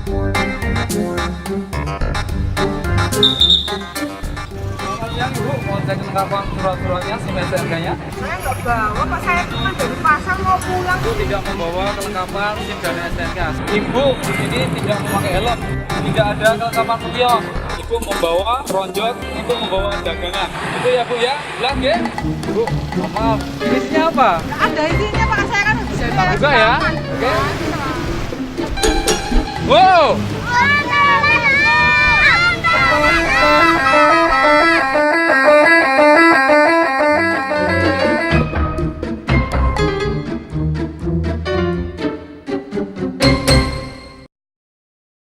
Yang Ibu mau cek kelengkapan surat-suratnya, SIM STNK-nya? Saya nggak bawa, Pak. Saya cuma dari pasar mau pulang. Ibu tidak membawa kelengkapan SIM dan STNK. Ibu di sini tidak memakai helm, tidak ada kelengkapan kios. Ibu membawa ronjot, ibu membawa dagangan. Itu ya Bu ya, jelas ya? Bu, maaf. Ini isinya apa? Nggak ada isinya, Pak. Saya kan udah Cetak juga ya? Oke. Oke. Wow. Wah,